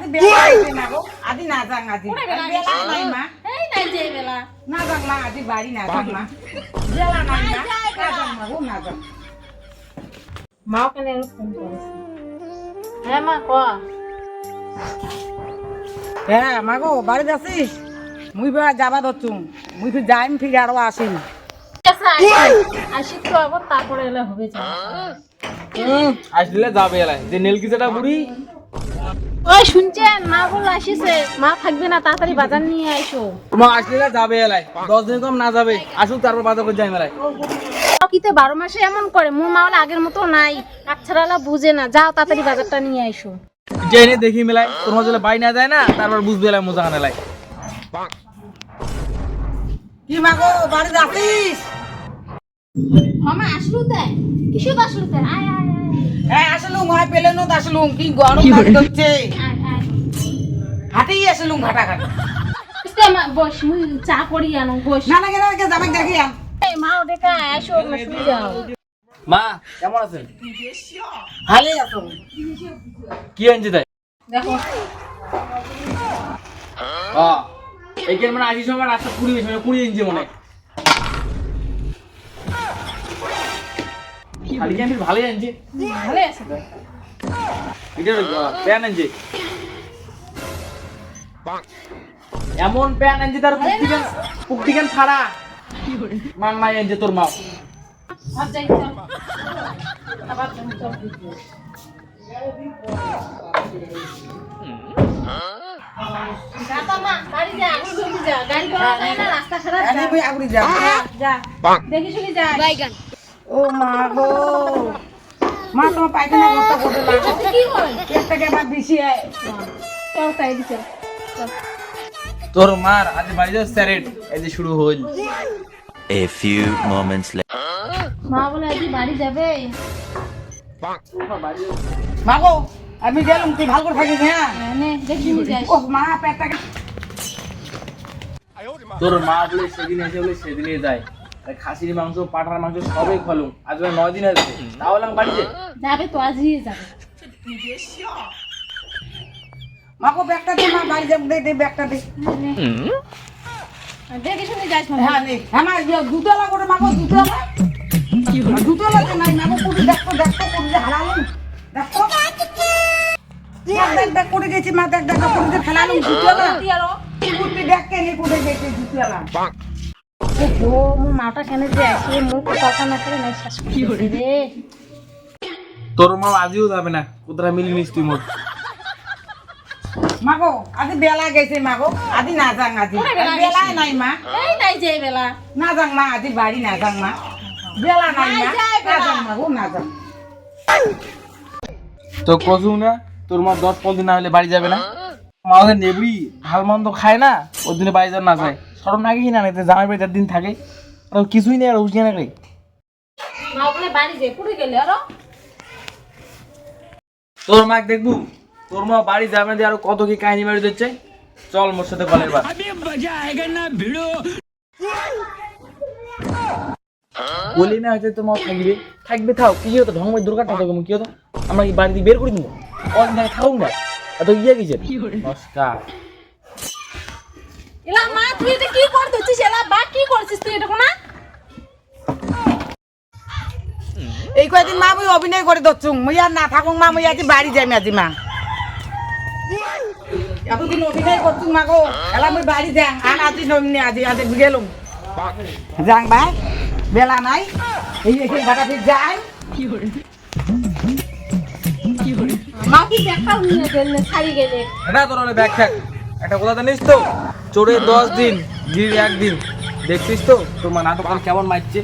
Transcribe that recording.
আজি বেলা আইছে না গো আজি না যাং আজি বেলা নাই মা এই নাই যে বেলা না যাং মা আজি বাড়ি না যাং মা বেলা নাই না না যাং মা গো না যাং মাও কেন ফোন করেছে হ্যাঁ মা ক হ্যাঁ মা গো বাড়ি যাচ্ছিস মুই বেলা যাবা ধরছুম মুই ফির যাইম ফির আরো আসিম আসি তো আবার তারপরে এলে হবে যা আসলে যাবে এলাই যে নীলকিচাটা বুড়ি ওই শুনছেন মা বল আসিছে মা থাকবে না তাড়াতাড়ি বাজার নিয়ে আইসো তোমার আসলে যাবে এলাই 10 দিন কম না যাবে আসুক তারপর বাজার করে যাই মেলায় কিতে 12 মাসে এমন করে মোর মা বলে আগের মতো নাই কাছাড়ালা বুঝে না যাও তাড়াতাড়ি বাজারটা নিয়ে আইসো জেনে দেখি মেলায় তোমার যদি বাই না যায় না তারপর বুঝবে এলাই মজা কানে লাই কি মা গো বাড়ি যাচ্ছিস মামা আসলু তাই কিসু আসলু তাই আয় আয় হ্যাঁ আসলুম হয় পেলে নো আসলুম কি গরম লাগছে আয় আয় হাটেই আসলুম ঘাটা ঘাটা আয় মা বস মুই চা করি আনো বস না না কেন জামাই দেখি আন এই মা ওদেরকে আইসো না শুই যাও মা কেমন আছেন ভালোই আছো কি আনছে তাই দেখো এইখানে মানে 80 সময় রাস্তা 20 মানে 20 ইঞ্চি মনে খালি কি আমি ভালোই আনছি ভালো আছে তো এটা প্যান আনছি এমন প্যান আনছি তার পুকটিকান ছাড়া মান নাই আনছে তোর মা আর যাই চল আবার চল মা গাড়ি যা আগুন জলদি যা গাড়ি পাওয়া যায় না রাস্তা খারাপ আরে ভাই আগুরি যা যা দেখি শুনি যা বাইগান ও মা গো মা তোমার পায়খানা করতে করতে লাগো কি হয় পেটটাকে আবার বেশি চল তাই দিছে তোর মার আজ বাড়ি যাও স্যারেট এই যে শুরু হইল A few moments later. মা বলে আজ বাড়ি যাবে মা গো আমি গেলাম তুই ভালো করে থাকিস হ্যাঁ নে দেখি শুনি যাই ও মা পেটটাকে তোর মা বলে সেদিন এসে বলে সেদিনই যায় আর খাসির মাংস পাঠার মাংস সবই খালুম আজ 9 দিন আছে তাহলে আমি বাড়িতে যাবে তো আজই যাবে মা গো ব্যাগটা দে মা বাড়ি যাব দে ব্যাগটা দে দেখি শুনি যাই হ্যাঁ নে হ্যাঁ মা দুতলা করে মা গো দুতলা দুতলা তো নাই মা গো কুড়ি দেখো কুড়ি হারালুম দেখো দেখ করে গেছি মা দেখ করে ফেলালুম দুতলা কুড়ি দেখকে নে করে গেছি দুতলা ও মোর মাটা কেন যে আসে মোর কথা না করে নাই শ্বাস কি হরে রে তোর মা আজও যাবে না কোথায় মিলি নিস তুই মোর মা গো আজি বেলা গেছে মা গো আজি না যাং আজি বেলা নাই মা এই নাই যে বেলা না যাং মা আজি বাড়ি না যাং মা বেলা নাই মা না যাং মা গো না যাং তো কসু না তোর মা 10-15 দিন না হলে বাড়ি যাবে না মা ওদের নেবড়ি ভাল মন্দ খায় না ওর দিনে বাড়ি যাওয়া না যায় সরম নাকি না নিতে জামাই বাড়ি 4 দিন থাকে আর কিছুই নেই আর উঠিয়ে না রে মা বলে বাড়ি যে পুরে গেলে আর তোর মা দেখবু তোর মা বাড়ি যাবে না আর কত কি কাহিনী মারি দিচ্ছে চল মোর সাথে কলের বার বলি না হয়তো তোমার থাকবে থাও কি হতো ঢঙ্গের দুর্ঘটনা তো কি হতো আমরা কি বাড়ি থেকে বের করে দিব অনেক জায়গায় থাকুক না এত ইয়ে গেছে নমস্কার এলা মা তুই এটা কি করে দিছিস এলা বা কি করছিস তুই এটা কোনা এই কয়দিন মা মুই অভিনয় করে দচ্ছুম মুই আর না থাকুক মা মুই আজি বাড়ি যাই আজি মা এতদিন অভিনয় করছুম মা গো এলা মুই বাড়ি যাং আর আজি নমনি আজি আজি গেলুম যাং ভাই বেলা নাই এই এসে ঘাটা ফির যাই মা কি দেখা নিয়ে গেলে ছাড়ি গেলে এটা তোর অনেক ব্যাগ থাক একটা কথা জানিস তো চোরে 10 দিন গির 1 দিন দেখছিস তো তোর মা নাটক কেমন মারছে